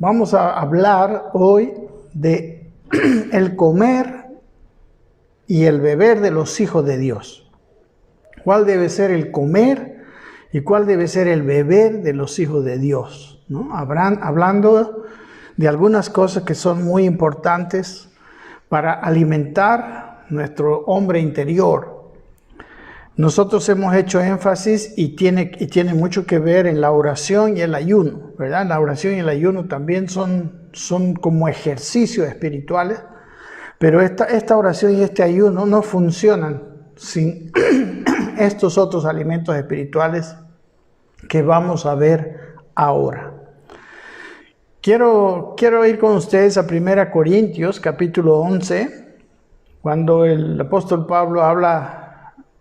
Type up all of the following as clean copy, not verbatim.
Vamos a hablar hoy de el comer y el beber de los hijos de Dios. ¿Cuál debe ser el comer y cuál debe ser el beber de los hijos de Dios? ¿No? Hablando de algunas cosas que son muy importantes para alimentar nuestro hombre interior. Nosotros hemos hecho énfasis y tiene mucho que ver en la oración y el ayuno, ¿verdad? La oración y el ayuno también son como ejercicios espirituales, pero esta oración y este ayuno no funcionan sin estos otros alimentos espirituales que vamos a ver ahora. Quiero ir con ustedes a 1 Corintios, capítulo 11, cuando el apóstol Pablo habla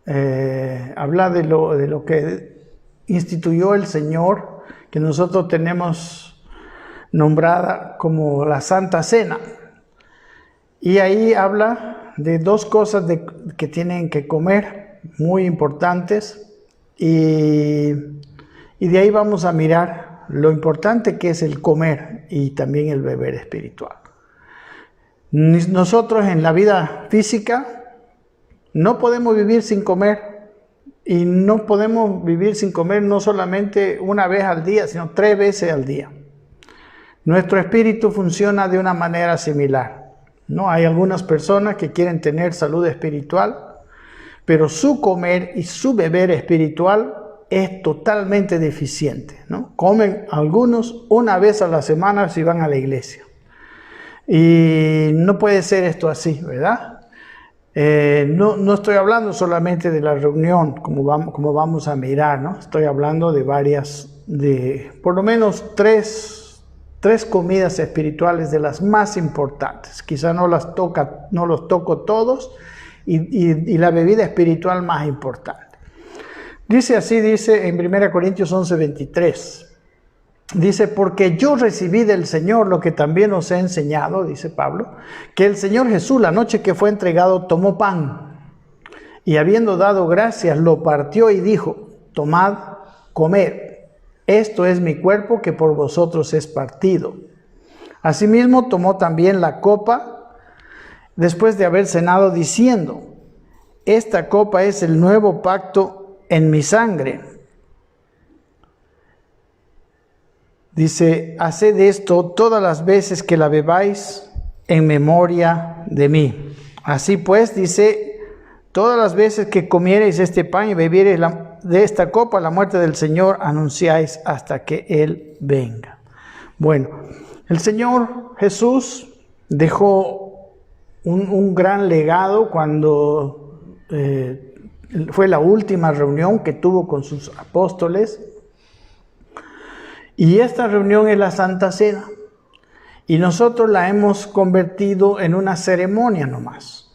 de lo que instituyó el Señor, que nosotros tenemos nombrada como la Santa Cena. Y ahí habla de dos cosas que tienen que comer, muy importantes, y de ahí vamos a mirar lo importante que es el comer y también el beber espiritual. Nosotros en la vida física no podemos vivir sin comer, y no podemos vivir sin comer no solamente una vez al día, sino 3 veces al día. Nuestro espíritu funciona de una manera similar, ¿no? Hay algunas personas que quieren tener salud espiritual, pero su comer y su beber espiritual es totalmente deficiente, ¿no? Comen algunos una vez a la semana si van a la iglesia. Y no puede ser esto así, ¿verdad? No estoy hablando solamente de la reunión, como vamos a mirar, ¿no? Estoy hablando de por lo menos tres comidas espirituales de las más importantes. Quizá no los toco todos, y la bebida espiritual más importante. Dice en 1 Corintios 11, 23. Dice, porque yo recibí del Señor lo que también os he enseñado, dice Pablo, que el Señor Jesús, la noche que fue entregado, tomó pan, y habiendo dado gracias, lo partió y dijo, tomad, comed, esto es mi cuerpo que por vosotros es partido. Asimismo tomó también la copa, después de haber cenado, diciendo, esta copa es el nuevo pacto en mi sangre. Dice, haced esto todas las veces que la bebáis en memoria de mí. Así pues, dice, todas las veces que comiereis este pan y bebiereis de esta copa, la muerte del Señor anunciáis hasta que Él venga. Bueno, el Señor Jesús dejó un gran legado cuando fue la última reunión que tuvo con sus apóstoles. Y esta reunión es la Santa Cena. Y nosotros la hemos convertido en una ceremonia nomás.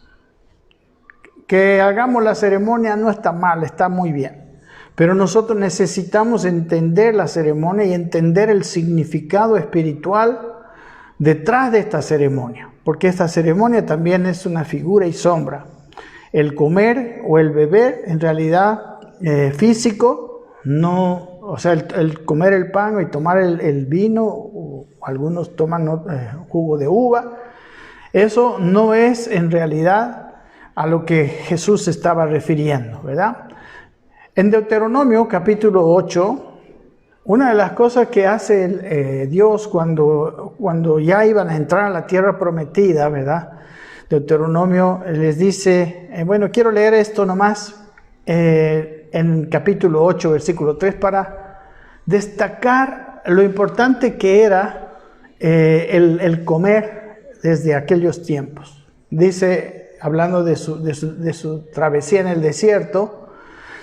Que hagamos la ceremonia no está mal, está muy bien. Pero nosotros necesitamos entender la ceremonia y entender el significado espiritual detrás de esta ceremonia. Porque esta ceremonia también es una figura y sombra. El comer o el beber, en realidad físico, no... O sea, el comer el pan y tomar el vino, o algunos toman jugo de uva, eso no es en realidad a lo que Jesús se estaba refiriendo, ¿verdad? En Deuteronomio capítulo 8, una de las cosas que hace Dios cuando ya iban a entrar a la tierra prometida, ¿verdad? Deuteronomio les dice, bueno, quiero leer esto nomás, en capítulo 8, versículo 3, para destacar lo importante que era el comer desde aquellos tiempos. Dice, hablando de su travesía en el desierto,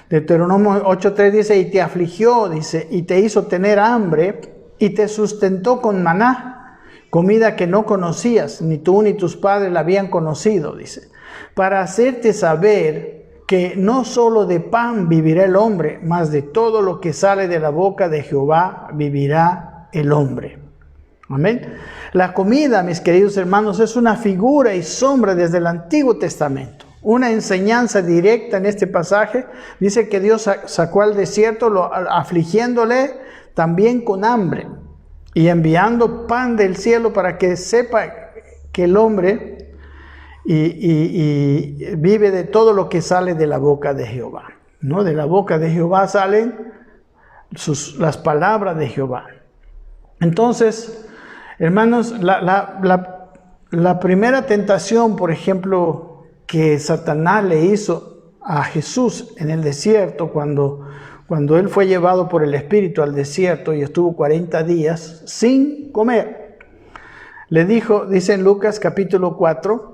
Deuteronomio 8:3 dice, y te afligió, dice, y te hizo tener hambre, y te sustentó con maná, comida que no conocías, ni tú ni tus padres la habían conocido, dice, para hacerte saber que no solo de pan vivirá el hombre, mas de todo lo que sale de la boca de Jehová vivirá el hombre. Amén. La comida, mis queridos hermanos, es una figura y sombra desde el Antiguo Testamento. Una enseñanza directa en este pasaje. Dice que Dios sacó al desierto afligiéndole también con hambre. y enviando pan del cielo para que sepa que el hombre y vive de todo lo que sale de la boca de Jehová, ¿no? De la boca de Jehová salen las palabras de Jehová. Entonces, hermanos, la primera tentación, por ejemplo, que Satanás le hizo a Jesús en el desierto, cuando él fue llevado por el Espíritu al desierto y estuvo 40 días sin comer, le dijo, dice en Lucas capítulo 4,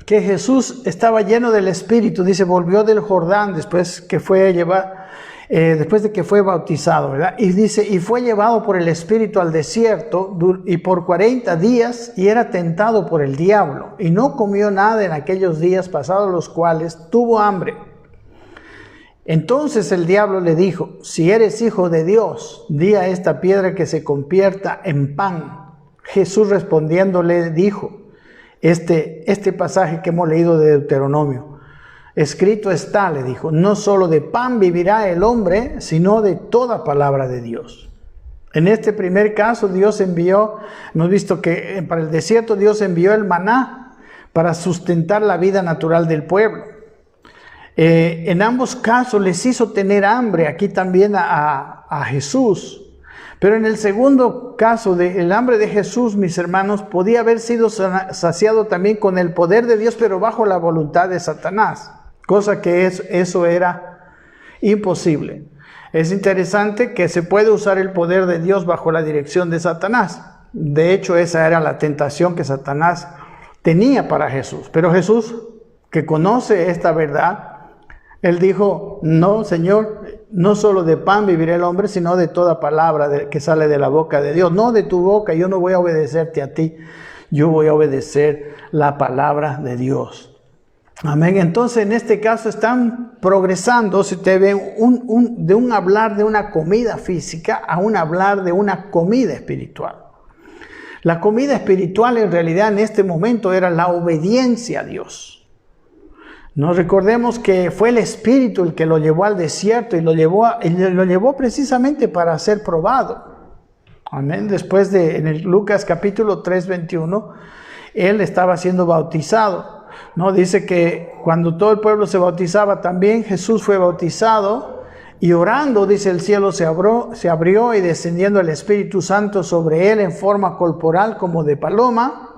que Jesús estaba lleno del Espíritu, dice, volvió del Jordán después de que fue bautizado, ¿verdad? Y dice, y fue llevado por el Espíritu al desierto y por 40 días y era tentado por el diablo y no comió nada en aquellos días, pasados los cuales tuvo hambre. Entonces el diablo le dijo, si eres hijo de Dios, di a esta piedra que se convierta en pan. Jesús respondiéndole dijo, este pasaje que hemos leído de Deuteronomio, escrito está, le dijo, no solo de pan vivirá el hombre, sino de toda palabra de Dios. En este primer caso Dios envió, hemos visto que para el desierto Dios envió el maná para sustentar la vida natural del pueblo. En ambos casos les hizo tener hambre, aquí también a Jesús. Pero en el segundo caso, el hambre de Jesús, mis hermanos, podía haber sido saciado también con el poder de Dios, pero bajo la voluntad de Satanás. Cosa que eso era imposible. Es interesante que se puede usar el poder de Dios bajo la dirección de Satanás. De hecho, esa era la tentación que Satanás tenía para Jesús. Pero Jesús, que conoce esta verdad, él dijo, no, Señor, no solo de pan vivirá el hombre, sino de toda palabra que sale de la boca de Dios. No de tu boca, yo no voy a obedecerte a ti, yo voy a obedecer la palabra de Dios. Amén. Entonces, en este caso están progresando, si te ven, de un hablar de una comida física a un hablar de una comida espiritual. La comida espiritual en realidad en este momento era la obediencia a Dios. Nos recordemos que fue el Espíritu el que lo llevó al desierto y lo llevó precisamente para ser probado. Amén. Después en el Lucas capítulo 3, 21, él estaba siendo bautizado. ¿No? Dice que cuando todo el pueblo se bautizaba, también Jesús fue bautizado y orando, dice, el cielo se abrió y descendiendo el Espíritu Santo sobre él en forma corporal como de paloma,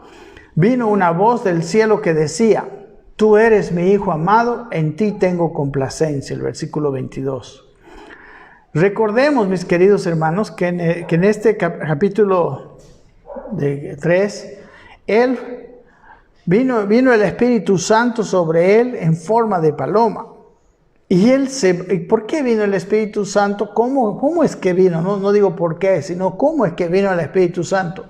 vino una voz del cielo que decía, tú eres mi Hijo amado, en ti tengo complacencia, el versículo 22. Recordemos, mis queridos hermanos, que en este capítulo 3, vino el Espíritu Santo sobre él en forma de paloma. Y ¿por qué vino el Espíritu Santo? ¿Cómo es que vino? No digo por qué, sino cómo es que vino el Espíritu Santo.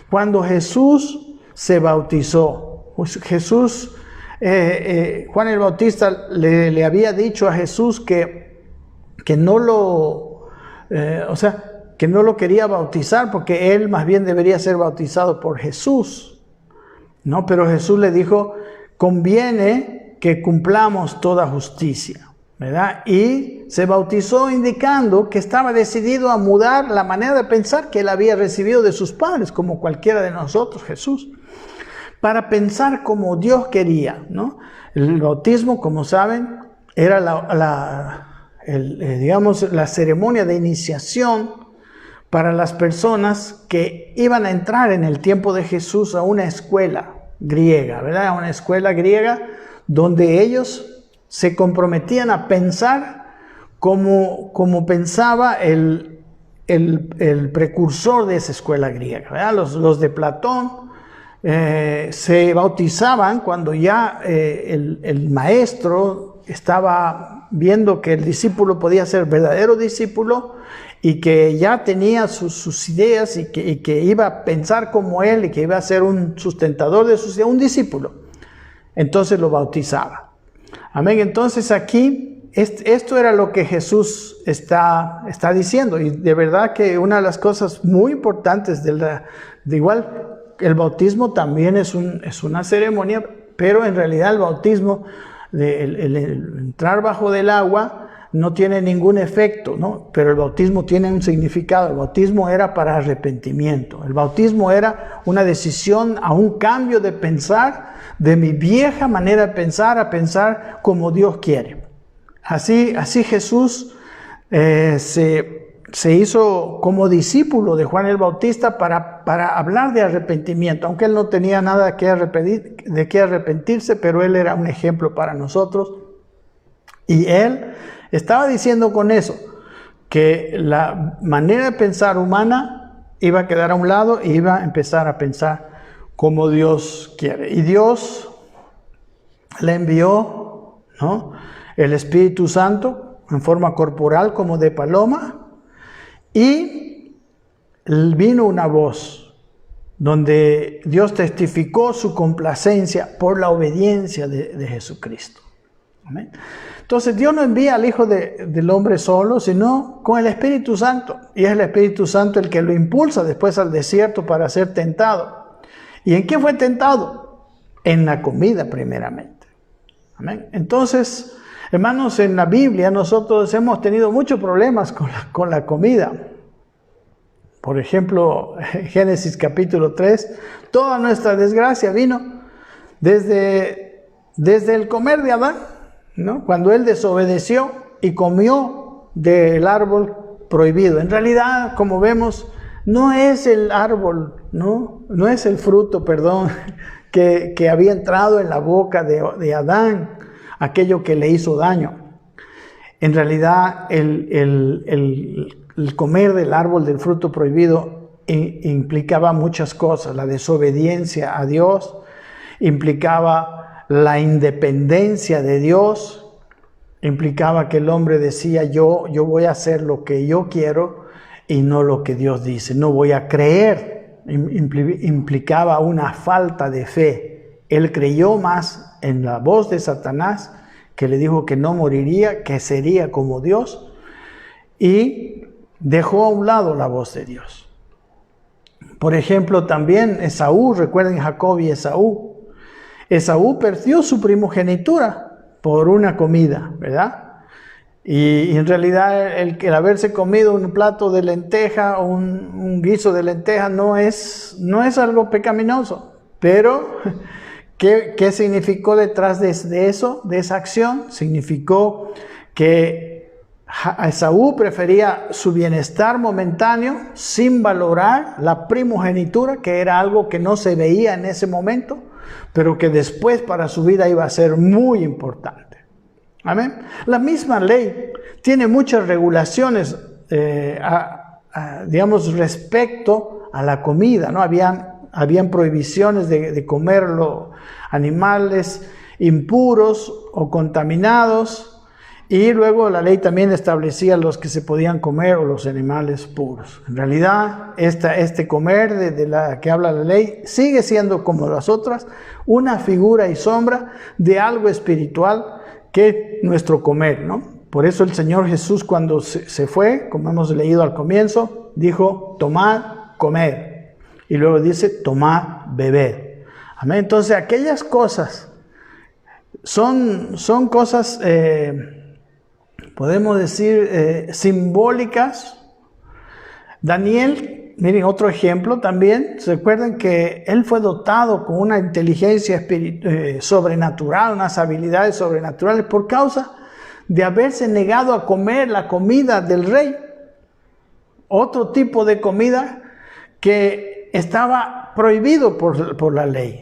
Cuando Jesús se bautizó, Jesús... Juan el Bautista le había dicho a Jesús que no lo quería bautizar porque él más bien debería ser bautizado por Jesús, ¿no? Pero Jesús le dijo, conviene que cumplamos toda justicia, ¿verdad? Y se bautizó indicando que estaba decidido a mudar la manera de pensar que él había recibido de sus padres, como cualquiera de nosotros, Jesús, para pensar como Dios quería, ¿no? El bautismo, como saben, era la ceremonia de iniciación para las personas que iban a entrar en el tiempo de Jesús a una escuela griega, ¿verdad? A una escuela griega donde ellos se comprometían a pensar como pensaba el precursor de esa escuela griega, ¿verdad? Los de Platón se bautizaban cuando ya el maestro estaba viendo que el discípulo podía ser verdadero discípulo y que ya tenía sus ideas y que iba a pensar como él y que iba a ser un sustentador de sus ideas, un discípulo. Entonces lo bautizaba. Amén. Entonces aquí esto era lo que Jesús está diciendo, y de verdad que una de las cosas muy importantes de igual el bautismo también es una ceremonia, pero en realidad el bautismo, el entrar bajo del agua, no tiene ningún efecto, ¿no? Pero el bautismo tiene un significado. El bautismo era para arrepentimiento. El bautismo era una decisión a un cambio de pensar, de mi vieja manera de pensar a pensar como Dios quiere. Así Jesús se hizo como discípulo de Juan el Bautista para hablar de arrepentimiento, aunque él no tenía nada de qué arrepentirse, pero él era un ejemplo para nosotros. Y él estaba diciendo con eso que la manera de pensar humana iba a quedar a un lado y iba a empezar a pensar como Dios quiere. Y Dios le envió, ¿no?, el Espíritu Santo en forma corporal como de paloma, y vino una voz donde Dios testificó su complacencia por la obediencia de Jesucristo. Amén. Entonces Dios no envía al Hijo del Hombre solo, sino con el Espíritu Santo. Y es el Espíritu Santo el que lo impulsa después al desierto para ser tentado. ¿Y en qué fue tentado? En la comida primeramente. Amén. Entonces, hermanos, en la Biblia nosotros hemos tenido muchos problemas con la comida. Por ejemplo, Génesis capítulo 3, toda nuestra desgracia vino desde el comer de Adán, ¿no? Cuando él desobedeció y comió del árbol prohibido. En realidad, como vemos, no es el árbol, no es el fruto, que había entrado en la boca de Adán, aquello que le hizo daño. En realidad, el comer del árbol del fruto prohibido implicaba muchas cosas. La desobediencia a Dios implicaba la independencia de Dios, implicaba que el hombre decía, yo voy a hacer lo que yo quiero y no lo que Dios dice, no voy a creer. Implicaba una falta de fe. Él creyó más en la voz de Satanás, que le dijo que no moriría, que sería como Dios, y dejó a un lado la voz de Dios. Por ejemplo, también Esaú, recuerden Jacob y Esaú. Esaú perdió su primogenitura por una comida, ¿verdad? Y en realidad el haberse comido un plato de lenteja o un guiso de lenteja no es algo pecaminoso. Pero, ¿qué significó detrás de eso, de esa acción? Significó que Esaú prefería su bienestar momentáneo sin valorar la primogenitura, que era algo que no se veía en ese momento, pero que después para su vida iba a ser muy importante. Amén. La misma ley tiene muchas regulaciones, digamos, respecto a la comida, ¿no? Habían prohibiciones de comer animales impuros o contaminados, y luego la ley también establecía los que se podían comer o los animales puros. En realidad, este comer de la que habla la ley sigue siendo, como las otras, una figura y sombra de algo espiritual que nuestro comer, ¿no? Por eso el Señor Jesús, cuando se fue, como hemos leído al comienzo, dijo, tomad, comed. Y luego dice, tomad, bebed. Amén. Entonces, aquellas cosas son cosas, podemos decir, simbólicas. Daniel, miren otro ejemplo también. ¿Se acuerdan que él fue dotado con una inteligencia sobrenatural, unas habilidades sobrenaturales por causa de haberse negado a comer la comida del rey? Otro tipo de comida que estaba prohibido por la ley.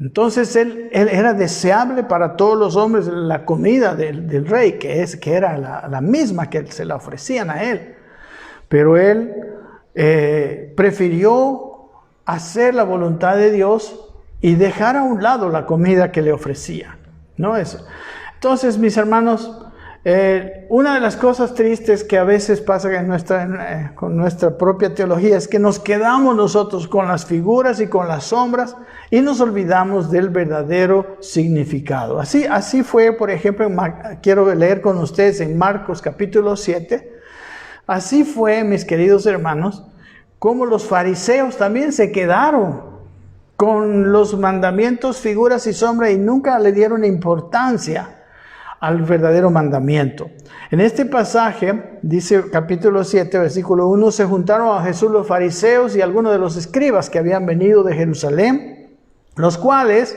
Entonces él era deseable para todos los hombres la comida del rey, que era la misma que se la ofrecían a él. Pero él prefirió hacer la voluntad de Dios y dejar a un lado la comida que le ofrecía, ¿no? Eso. Entonces, mis hermanos, una de las cosas tristes que a veces pasa con nuestra propia teología es que nos quedamos nosotros con las figuras y con las sombras y nos olvidamos del verdadero significado. Así fue, por ejemplo, quiero leer con ustedes en Marcos capítulo 7. Así fue, mis queridos hermanos, como los fariseos también se quedaron con los mandamientos, figuras y sombras y nunca le dieron importancia al verdadero mandamiento. En este pasaje, dice capítulo 7, versículo 1, se juntaron a Jesús los fariseos y algunos de los escribas que habían venido de Jerusalén, los cuales,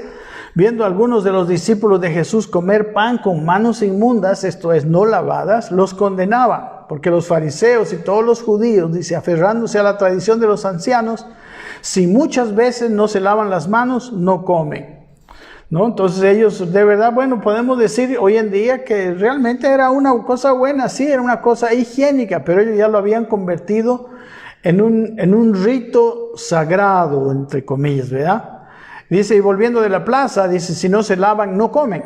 viendo a algunos de los discípulos de Jesús comer pan con manos inmundas, esto es, no lavadas, los condenaban, porque los fariseos y todos los judíos, dice, aferrándose a la tradición de los ancianos, si muchas veces no se lavan las manos, no comen. ¿No? Entonces ellos, de verdad, bueno, podemos decir hoy en día que realmente era una cosa buena, sí, era una cosa higiénica, pero ellos ya lo habían convertido en un rito sagrado, entre comillas, ¿verdad? Dice, y volviendo de la plaza, dice, si no se lavan, no comen.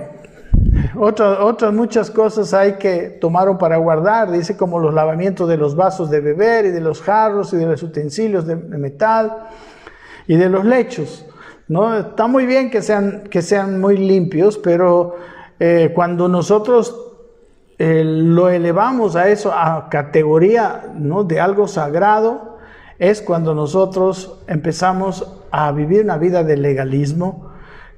Otras muchas cosas hay que tomaron para guardar, dice, como los lavamientos de los vasos de beber y de los jarros y de los utensilios de metal y de los lechos. ¿No? Está muy bien que sean muy limpios, pero cuando nosotros lo elevamos a eso, a categoría, ¿no?, de algo sagrado, es cuando nosotros empezamos a vivir una vida de legalismo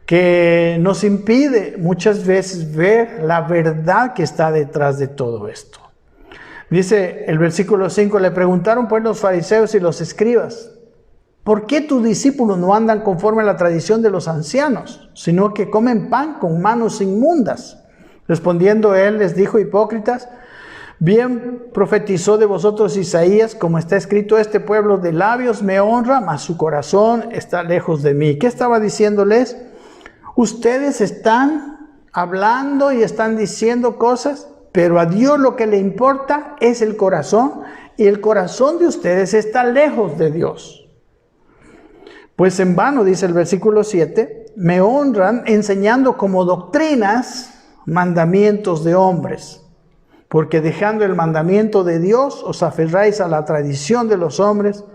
que nos impide muchas veces ver la verdad que está detrás de todo esto. Dice el versículo 5, le preguntaron pues los fariseos y los escribas, ¿por qué tus discípulos no andan conforme a la tradición de los ancianos, sino que comen pan con manos inmundas? Respondiendo él, les dijo, hipócritas, bien profetizó de vosotros Isaías, como está escrito, este pueblo de labios me honra, mas su corazón está lejos de mí. ¿Qué estaba diciéndoles? Ustedes están hablando y están diciendo cosas, pero a Dios lo que le importa es el corazón, y el corazón de ustedes está lejos de Dios. Pues en vano, dice el versículo 7, me honran enseñando como doctrinas mandamientos de hombres, porque dejando el mandamiento de Dios os aferráis a la tradición de los hombres,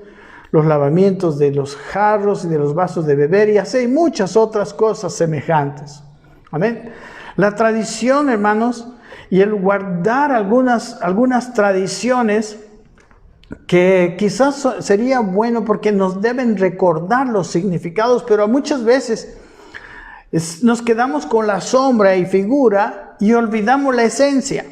los lavamientos de los jarros y de los vasos de beber y hacéis muchas otras cosas semejantes. Amén. La tradición, hermanos, y el guardar algunas tradiciones que quizás sería bueno porque nos deben recordar los significados, pero muchas veces nos quedamos con la sombra y figura y olvidamos la esencia,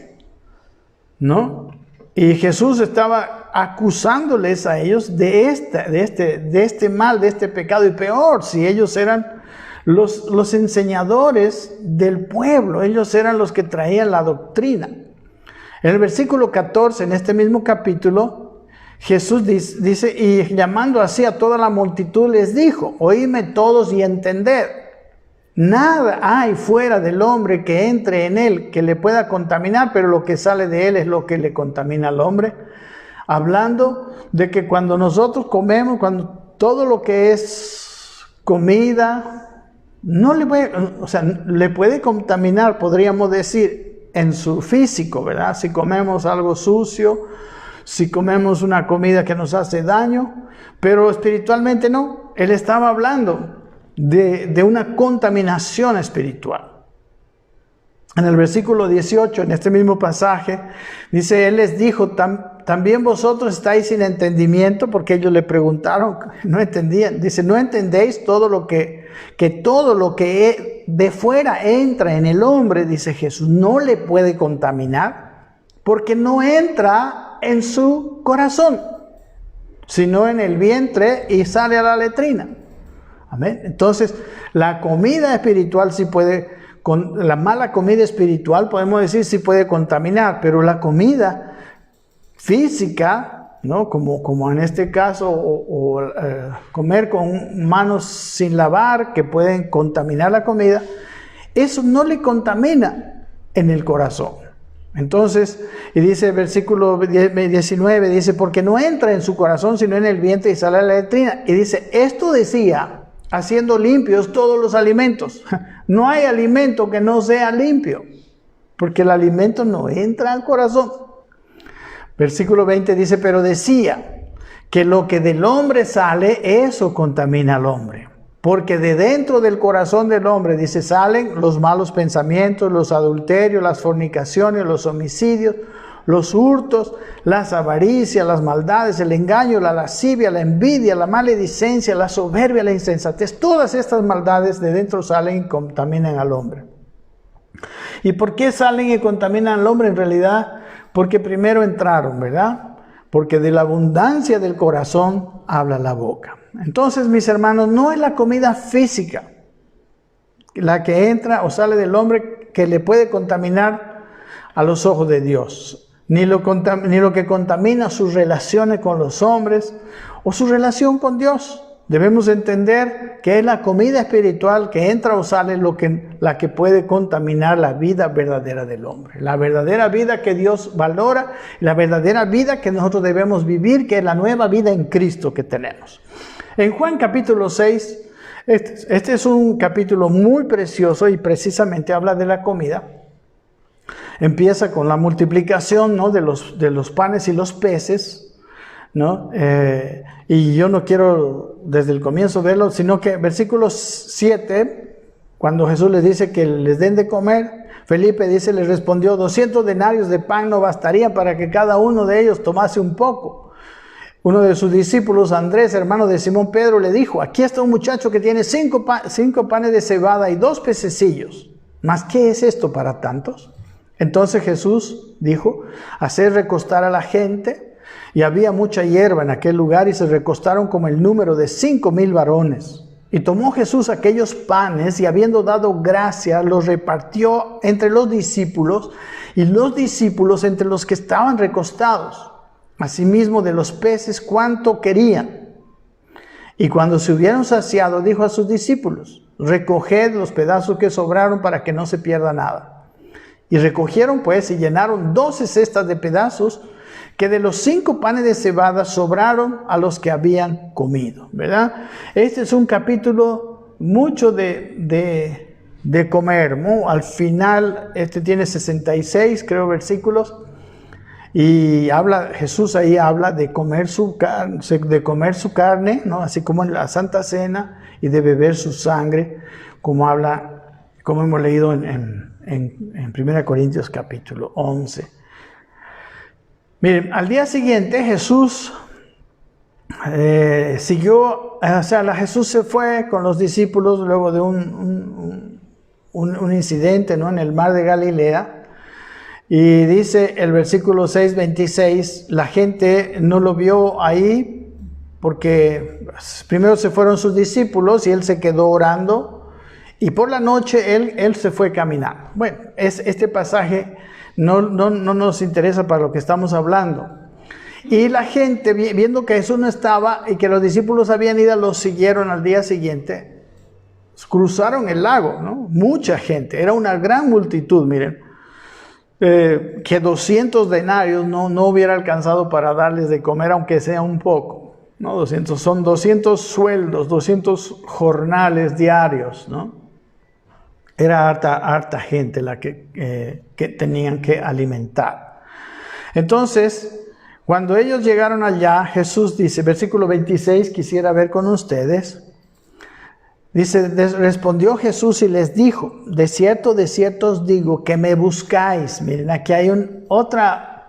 ¿no? Y Jesús estaba acusándoles a ellos de este mal, de este pecado, y peor, si ellos eran los enseñadores del pueblo, ellos eran los que traían la doctrina. En el versículo 14, en este mismo capítulo, Jesús dice, y llamando así a toda la multitud les dijo, oídme todos y entended, nada hay fuera del hombre que entre en él que le pueda contaminar, pero lo que sale de él es lo que le contamina al hombre. Hablando de que cuando nosotros comemos, cuando todo lo que es comida, le puede contaminar, podríamos decir, en su físico, ¿verdad? Si comemos algo sucio, si comemos una comida que nos hace daño, pero espiritualmente no. Él estaba hablando de una contaminación espiritual. En el versículo 18, en este mismo pasaje, dice, Él les dijo, también vosotros estáis sin entendimiento, porque ellos le preguntaron, no entendían. Dice, ¿no entendéis todo lo que todo lo que de fuera entra en el hombre, dice Jesús, no le puede contaminar? Porque no entra en su corazón, sino en el vientre y sale a la letrina. Amén. Entonces, la comida espiritual sí puede, la mala comida espiritual podemos decir sí puede contaminar, pero la comida física, ¿no? Como en este caso, comer con manos sin lavar que pueden contaminar la comida, eso no le contamina en el corazón. Entonces, y dice el versículo 19, dice, porque no entra en su corazón, sino en el vientre y sale a la letrina. Y dice, esto decía, haciendo limpios todos los alimentos. No hay alimento que no sea limpio, porque el alimento no entra al corazón. Versículo 20 dice, pero decía que lo que del hombre sale, eso contamina al hombre. Porque de dentro del corazón del hombre, dice, salen los malos pensamientos, los adulterios, las fornicaciones, los homicidios, los hurtos, las avaricias, las maldades, el engaño, la lascivia, la envidia, la maledicencia, la soberbia, la insensatez. Todas estas maldades de dentro salen y contaminan al hombre. ¿Y por qué salen y contaminan al hombre? En realidad, porque primero entraron, ¿verdad? Porque de la abundancia del corazón habla la boca. Entonces, mis hermanos, no es la comida física la que entra o sale del hombre que le puede contaminar a los ojos de Dios, ni lo que contamina sus relaciones con los hombres o su relación con Dios. Debemos entender que es la comida espiritual que entra o sale la que puede contaminar la vida verdadera del hombre. La verdadera vida que Dios valora, la verdadera vida que nosotros debemos vivir, que es la nueva vida en Cristo que tenemos. En Juan capítulo 6, este es un capítulo muy precioso y precisamente habla de la comida. Empieza con la multiplicación, ¿no?, de los panes y los peces, ¿no? Y yo no quiero desde el comienzo verlo, sino que versículo 7, cuando Jesús les dice que les den de comer, Felipe dice, les respondió, 200 denarios de pan no bastarían para que cada uno de ellos tomase un poco. Uno de sus discípulos, Andrés, hermano de Simón Pedro, le dijo, aquí está un muchacho que tiene 5 panes de cebada y 2 pececillos. ¿Mas qué es esto para tantos? Entonces Jesús dijo, hacer recostar a la gente, y había mucha hierba en aquel lugar, y se recostaron como el número de 5,000 varones. Y tomó Jesús aquellos panes, y habiendo dado gracia, los repartió entre los discípulos, y los discípulos entre los que estaban recostados. Asimismo de los peces cuanto querían. Y cuando se hubieron saciado, dijo a sus discípulos, recoged los pedazos que sobraron para que no se pierda nada. Y recogieron pues y llenaron 12 cestas de pedazos que de los 5 panes de cebada sobraron a los que habían comido, ¿verdad? Este es un capítulo mucho de comer, ¿no? Al final, este tiene 66, creo, versículos. Y Jesús ahí habla de comer su carne, ¿no?, así como en la Santa Cena, y de beber su sangre, como hemos leído en 1 Corintios capítulo 11. Miren, al día siguiente Jesús Jesús se fue con los discípulos luego de un incidente, ¿no?, en el mar de Galilea. Y dice el versículo 6:26, la gente no lo vio ahí porque primero se fueron sus discípulos y él se quedó orando, y por la noche él se fue caminando. Bueno, este pasaje no nos interesa para lo que estamos hablando. Y la gente, viendo que Jesús no estaba y que los discípulos habían ido, los siguieron al día siguiente. Cruzaron el lago, ¿no? Mucha gente, era una gran multitud, miren. Que 200 denarios no hubiera alcanzado para darles de comer, aunque sea un poco, ¿no? Son 200 sueldos, 200 jornales diarios, ¿no? Era harta gente la que tenían que alimentar. Entonces, cuando ellos llegaron allá, Jesús dice, versículo 26, quisiera ver con ustedes. Dice, respondió Jesús y les dijo, de cierto os digo que me buscáis. Miren, aquí hay otra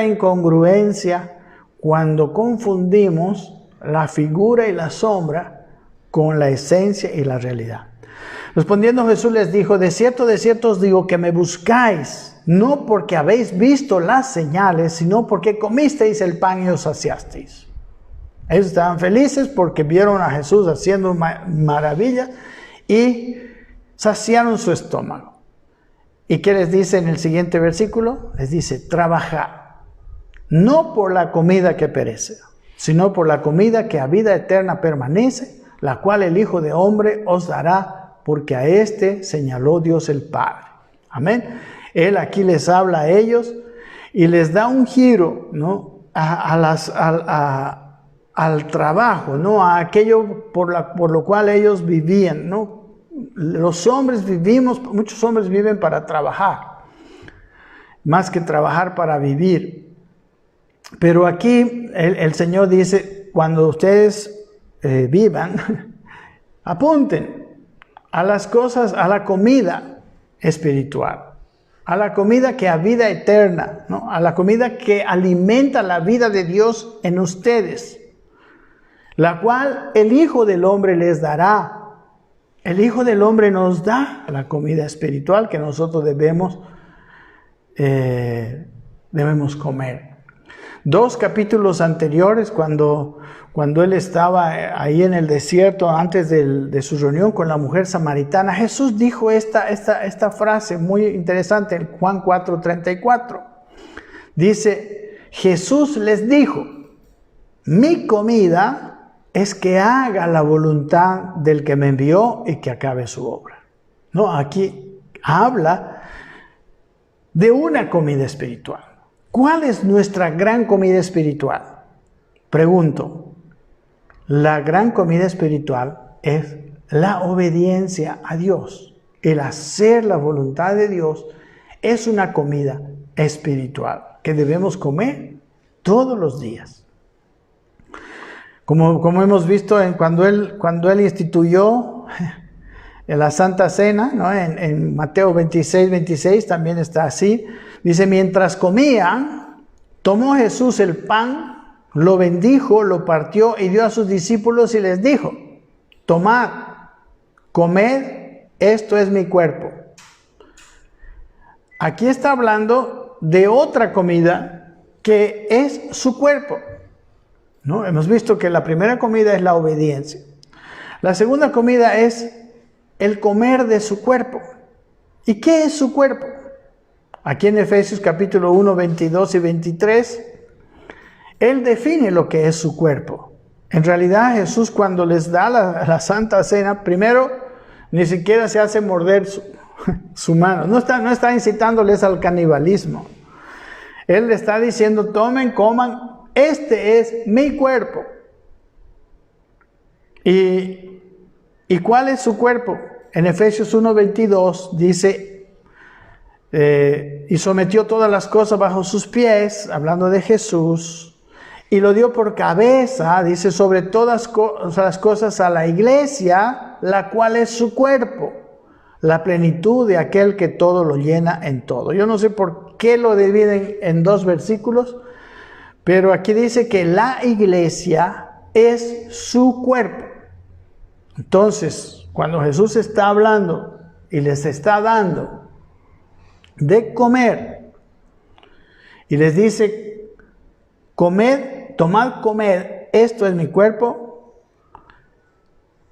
incongruencia cuando confundimos la figura y la sombra con la esencia y la realidad. Respondiendo Jesús les dijo, de cierto os digo que me buscáis, no porque habéis visto las señales, sino porque comisteis el pan y os saciasteis. Ellos estaban felices porque vieron a Jesús haciendo maravillas y saciaron su estómago. ¿Y qué les dice en el siguiente versículo? Les dice, trabajad, no por la comida que perece, sino por la comida que a vida eterna permanece, la cual el Hijo de Hombre os dará, porque a éste señaló Dios el Padre. Amén. Él aquí les habla a ellos y les da un giro, ¿no?, al trabajo, ¿no?, a aquello por lo cual ellos vivían, ¿no? Muchos hombres viven para trabajar, más que trabajar para vivir. Pero aquí el Señor dice, cuando ustedes vivan, apunten a las cosas, a la comida espiritual, a la comida que a vida eterna, ¿no?, a la comida que alimenta la vida de Dios en ustedes, la cual el Hijo del Hombre les dará, El Hijo del Hombre nos da la comida espiritual que nosotros debemos comer. 2 capítulos anteriores, cuando Él estaba ahí en el desierto, antes de su reunión con la mujer samaritana, Jesús dijo esta frase muy interesante en Juan 4:34. Dice, Jesús les dijo, mi comida es que haga la voluntad del que me envió y que acabe su obra. No, aquí habla de una comida espiritual. ¿Cuál es nuestra gran comida espiritual? Pregunto. La gran comida espiritual es la obediencia a Dios. El hacer la voluntad de Dios es una comida espiritual que debemos comer todos los días. Como hemos visto cuando él instituyó la Santa Cena, ¿no? En Mateo 26 también está así. Dice, mientras comían, tomó Jesús el pan, lo bendijo, lo partió y dio a sus discípulos y les dijo, tomad, comed, esto es mi cuerpo. Aquí está hablando de otra comida que es su cuerpo, ¿no? Hemos visto que la primera comida es la obediencia. La segunda comida es el comer de su cuerpo. ¿Y qué es su cuerpo? Aquí en Efesios capítulo 1, 22 y 23, Él define lo que es su cuerpo. En realidad Jesús, cuando les da la Santa Cena, primero ni siquiera se hace morder su mano. No está incitándoles al canibalismo. Él le está diciendo, tomen, coman, este es mi cuerpo. ¿Y cuál es su cuerpo? En Efesios 1:22 dice, y sometió todas las cosas bajo sus pies, hablando de Jesús, y lo dio por cabeza, dice, sobre todas las cosas a la iglesia, la cual es su cuerpo, la plenitud de aquel que todo lo llena en todo. Yo no sé por qué lo dividen en 2 versículos, pero aquí dice que la iglesia es su cuerpo. Entonces, cuando Jesús está hablando y les está dando de comer y les dice, comed, tomad, comed, esto es mi cuerpo,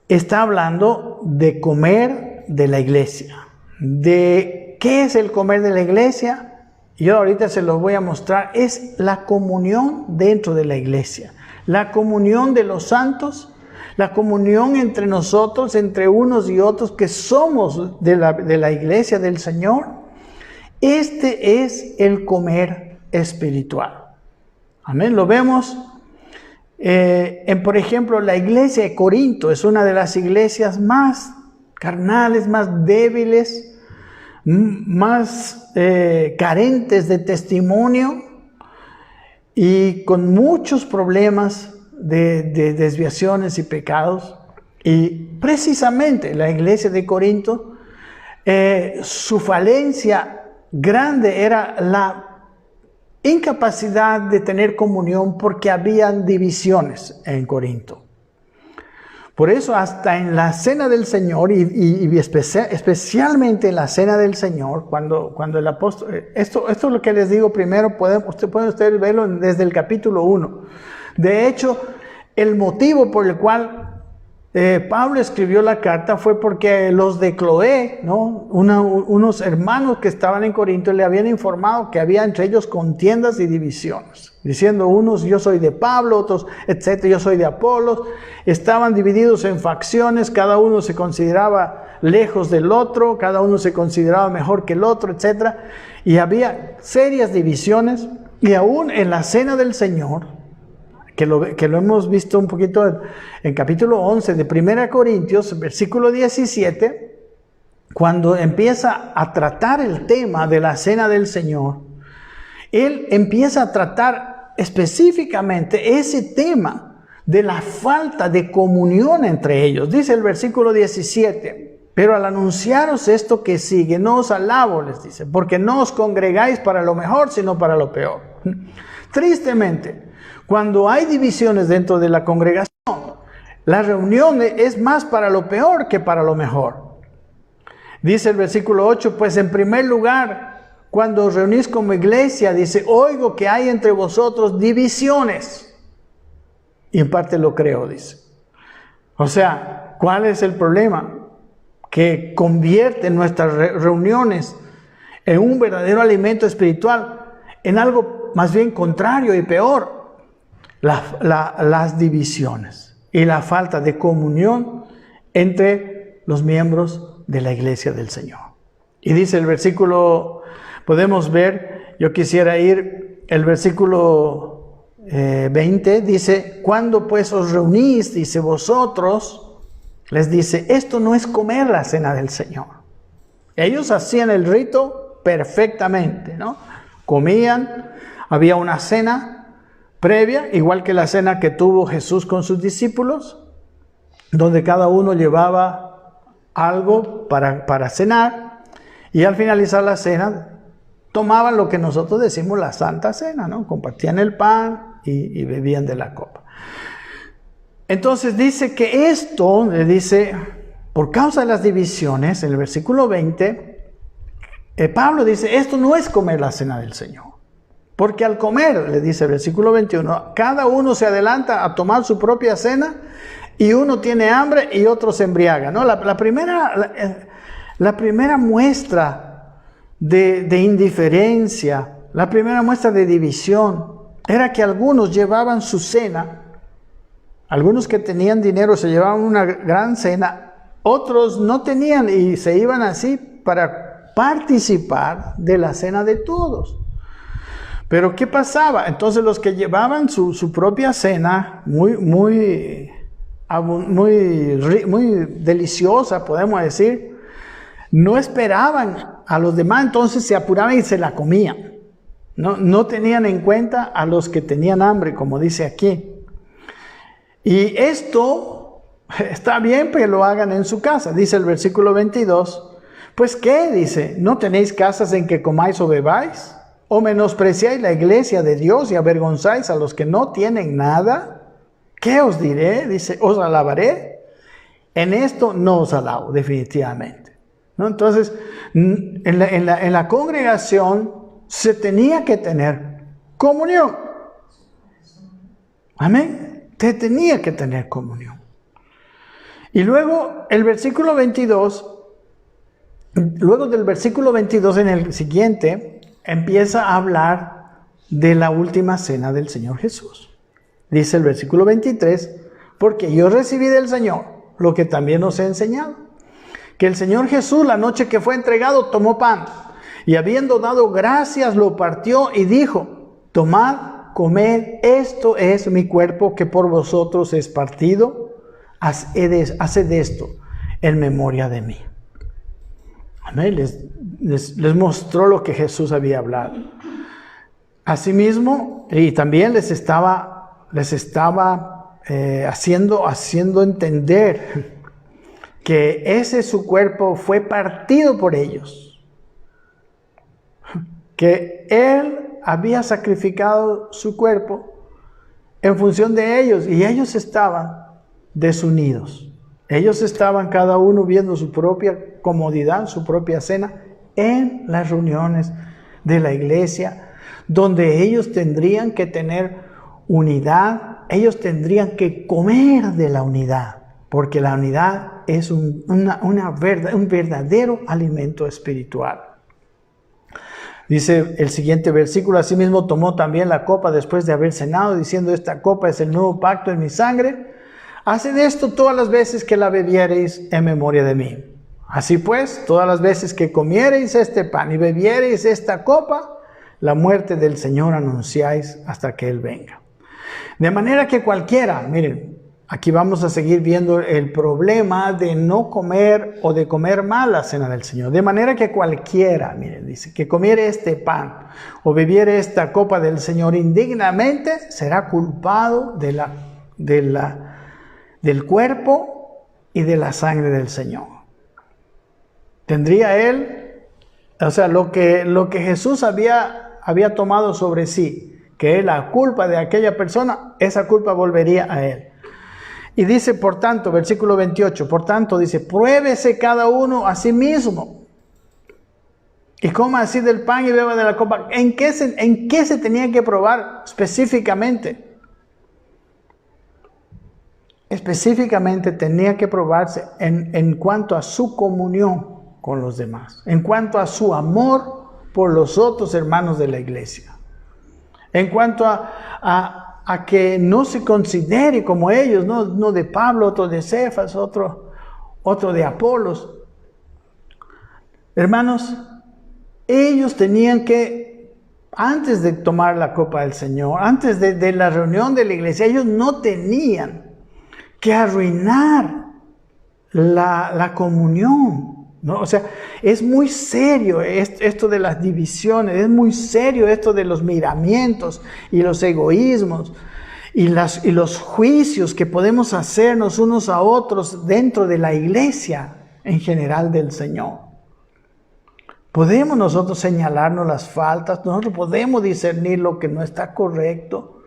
está hablando de comer de la iglesia. ¿De qué es el comer de la iglesia? Yo ahorita se los voy a mostrar. Es la comunión dentro de la iglesia, la comunión de los santos, la comunión entre nosotros, entre unos y otros que somos de la iglesia del Señor. Este es el comer espiritual. Amén. Lo vemos por ejemplo, la iglesia de Corinto es una de las iglesias más carnales, más débiles, más carentes de testimonio y con muchos problemas de desviaciones y pecados. Y precisamente la iglesia de Corinto, su falencia grande era la incapacidad de tener comunión porque habían divisiones en Corinto. Por eso hasta en la Cena del Señor y especialmente en la Cena del Señor, cuando el apóstol, esto es lo que les digo primero, pueden ustedes verlo desde el capítulo 1. De hecho, el motivo por el cual Pablo escribió la carta fue porque los de Cloé, ¿no? Unos hermanos que estaban en Corinto le habían informado que había entre ellos contiendas y divisiones, diciendo unos yo soy de Pablo, otros etcétera, yo soy de Apolos. Estaban divididos en facciones, cada uno se consideraba lejos del otro, cada uno se consideraba mejor que el otro, etcétera, y había serias divisiones. Y aún en la Cena del Señor, que lo hemos visto un poquito en capítulo 11 de 1 Corintios, versículo 17, cuando empieza a tratar el tema de la Cena del Señor, él empieza a tratar específicamente ese tema de la falta de comunión entre ellos. Dice el versículo 17, pero al anunciaros esto que sigue, no os alabo, les dice, porque no os congregáis para lo mejor, sino para lo peor. Tristemente, cuando hay divisiones dentro de la congregación, La reunión es más para lo peor que para lo mejor. Dice el versículo 8, pues en primer lugar, cuando os reunís como iglesia, dice, oigo que hay entre vosotros divisiones. Y en parte lo creo, dice. O sea, ¿cuál es el problema? Que convierte nuestras reuniones en un verdadero alimento espiritual, en algo más bien contrario y peor. Las divisiones y la falta de comunión entre los miembros de la iglesia del Señor. Y dice el versículo, podemos ver, yo quisiera ir, el versículo 20, dice, cuando pues os reunís, dice vosotros, les dice, esto no es comer la cena del Señor. Ellos hacían el rito perfectamente, ¿no? Comían, había una cena previa, igual que la cena que tuvo Jesús con sus discípulos, donde cada uno llevaba algo para cenar, y al finalizar la cena, tomaban lo que nosotros decimos la Santa Cena, ¿no? Compartían el pan y bebían de la copa. Entonces dice que esto, le dice, por causa de las divisiones, en el versículo 20, Pablo dice, esto no es comer la cena del Señor. Porque al comer, le dice el versículo 21, cada uno se adelanta a tomar su propia cena y uno tiene hambre y otro se embriaga, ¿no? La primera muestra de indiferencia, la primera muestra de división, era que algunos llevaban su cena, algunos que tenían dinero se llevaban una gran cena, otros no tenían y se iban así para participar de la cena de todos. Pero ¿qué pasaba? Entonces los que llevaban su propia cena, muy deliciosa, podemos decir, no esperaban a los demás, entonces se apuraban y se la comían. No tenían en cuenta a los que tenían hambre, como dice aquí. Y esto está bien que lo hagan en su casa, dice el versículo 22. Pues ¿qué? Dice, ¿no tenéis casas en que comáis o bebáis? ¿O menospreciáis la iglesia de Dios y avergonzáis a los que no tienen nada? ¿Qué os diré? Dice, ¿os alabaré? En esto no os alabo, definitivamente, ¿no? Entonces, en la congregación se tenía que tener comunión. Amén. Se tenía que tener comunión. Y luego, el versículo 22, luego del versículo 22 en el siguiente, empieza a hablar de la última cena del Señor Jesús. Dice el versículo 23, porque yo recibí del Señor lo que también os he enseñado, que el Señor Jesús la noche que fue entregado tomó pan y habiendo dado gracias lo partió y dijo, tomad, comed, esto es mi cuerpo que por vosotros es partido, haced esto en memoria de mí. Amén. Les mostró lo que Jesús había hablado. Asimismo, y también les estaba haciendo entender que ese su cuerpo fue partido por ellos. Que Él había sacrificado su cuerpo en función de ellos y ellos estaban desunidos. Ellos estaban cada uno viendo su propia comodidad, su propia cena, en las reuniones de la iglesia, donde ellos tendrían que tener unidad, ellos tendrían que comer de la unidad, porque la unidad es un verdadero alimento espiritual. Dice el siguiente versículo, asimismo tomó también la copa después de haber cenado, diciendo, esta copa es el nuevo pacto en mi sangre. Haced esto todas las veces que la bebiereis en memoria de mí. Así pues, todas las veces que comiereis este pan y bebiereis esta copa, la muerte del Señor anunciáis hasta que Él venga. De manera que cualquiera, miren, aquí vamos a seguir viendo el problema de no comer o de comer mal la cena del Señor. De manera que cualquiera, miren, dice, que comiere este pan o bebiere esta copa del Señor indignamente, será culpado del cuerpo y de la sangre del Señor. Tendría Él, o sea, lo que Jesús había tomado sobre sí, que es la culpa de aquella persona, esa culpa volvería a Él. Y dice, por tanto, versículo 28, por tanto dice, pruébese cada uno a sí mismo. Y coma así del pan y beba de la copa. ¿En qué se tenía que probar específicamente? Específicamente tenía que probarse en cuanto a su comunión con los demás, en cuanto a su amor por los otros hermanos de la iglesia, en cuanto a que no se considere como ellos, no de Pablo, otro de Cefas, otro de Apolos. Hermanos, ellos tenían que, antes de tomar la copa del Señor, antes de la reunión de la iglesia, ellos no tenían que arruinar la comunión, ¿no? O sea, es muy serio esto de las divisiones, es muy serio esto de los miramientos y los egoísmos y los juicios que podemos hacernos unos a otros dentro de la iglesia en general del Señor. Podemos nosotros señalarnos las faltas, nosotros podemos discernir lo que no está correcto,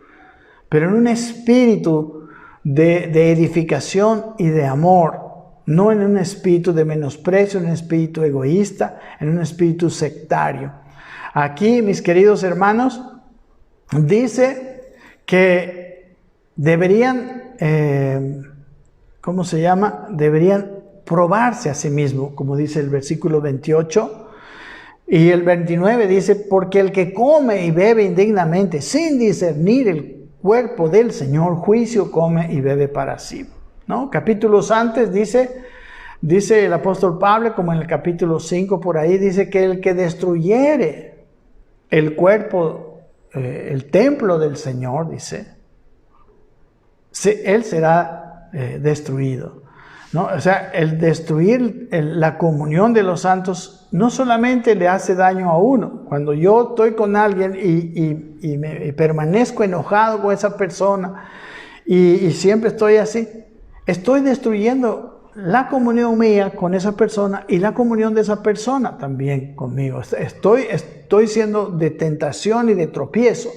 pero en un espíritu de edificación y de amor, no en un espíritu de menosprecio, en un espíritu egoísta, en un espíritu sectario. Aquí, mis queridos hermanos, dice que deberían, Deberían probarse a sí mismos, como dice el versículo 28. Y el 29 dice, porque el que come y bebe indignamente, sin discernir el cuerpo del Señor, juicio come y bebe para sí. ¿No? Capítulos antes dice el apóstol Pablo, como en el capítulo 5 por ahí, dice que el que destruyere el cuerpo, el templo del Señor, dice, él será destruido. ¿No? O sea, el destruir la comunión de los santos no solamente le hace daño a uno. Cuando yo estoy con alguien y permanezco enojado con esa persona y siempre estoy así, estoy destruyendo la comunión mía con esa persona y la comunión de esa persona también conmigo. Estoy siendo de tentación y de tropiezo.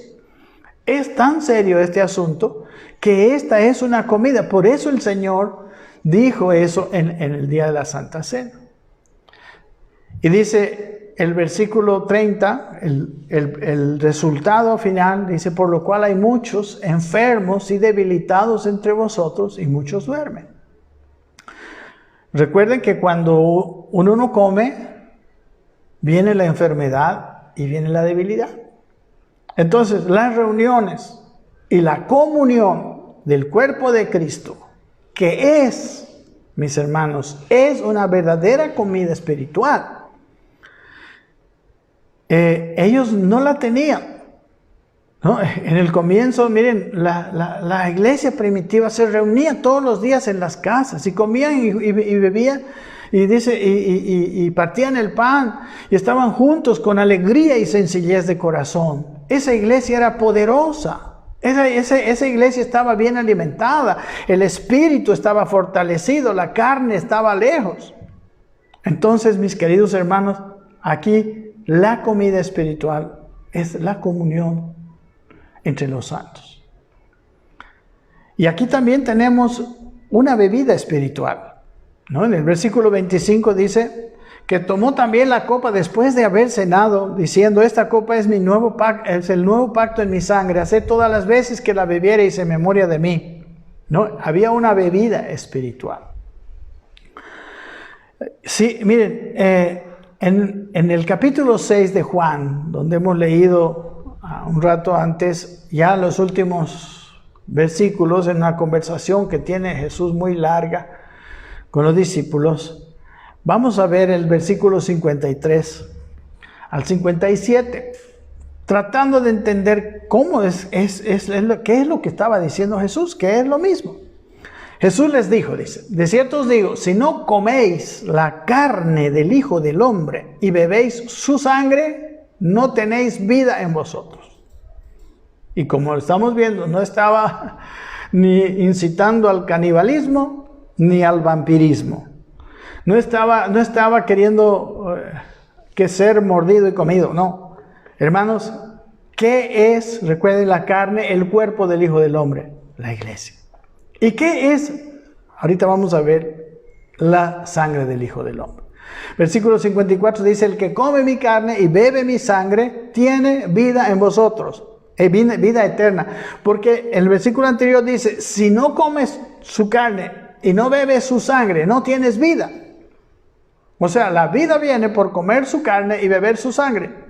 Es tan serio este asunto que esta es una comida. Por eso el Señor dijo eso en el día de la Santa Cena. Y dice el versículo 30, el resultado final, dice, por lo cual hay muchos enfermos y debilitados entre vosotros y muchos duermen. Recuerden que cuando uno no come, viene la enfermedad y viene la debilidad. Entonces, las reuniones y la comunión del cuerpo de Cristo, que es, mis hermanos, es una verdadera comida espiritual. Ellos no la tenían, ¿no? En el comienzo, miren, la iglesia primitiva se reunía todos los días en las casas y comían y bebían y partían el pan y estaban juntos con alegría y sencillez de corazón. Esa iglesia era poderosa. Esa iglesia estaba bien alimentada, el espíritu estaba fortalecido, la carne estaba lejos. Entonces, mis queridos hermanos, aquí la comida espiritual es la comunión entre los santos. Y aquí también tenemos una bebida espiritual, ¿no? En el versículo 25 dice que tomó también la copa después de haber cenado, diciendo, esta copa es es el nuevo pacto en mi sangre, haced todas las veces que la bebiereis en memoria de mí. ¿No? Había una bebida espiritual. Sí, miren, en el capítulo 6 de Juan, donde hemos leído un rato antes, ya los últimos versículos, en una conversación que tiene Jesús muy larga con los discípulos, vamos a ver el versículo 53 al 57, tratando de entender cómo qué es lo que estaba diciendo Jesús, que es lo mismo. Jesús les dijo, dice, de cierto os digo, si no coméis la carne del Hijo del Hombre y bebéis su sangre, no tenéis vida en vosotros. Y como estamos viendo, no estaba ni incitando al canibalismo ni al vampirismo. No estaba queriendo que ser mordido y comido, no. Hermanos, ¿qué es, recuerden, la carne? El cuerpo del Hijo del Hombre, la iglesia. ¿Y qué es? Ahorita vamos a ver la sangre del Hijo del Hombre. Versículo 54 dice, el que come mi carne y bebe mi sangre, tiene vida en vosotros, vida eterna. Porque el versículo anterior dice, si no comes su carne y no bebes su sangre, no tienes vida. O sea, la vida viene por comer su carne y beber su sangre.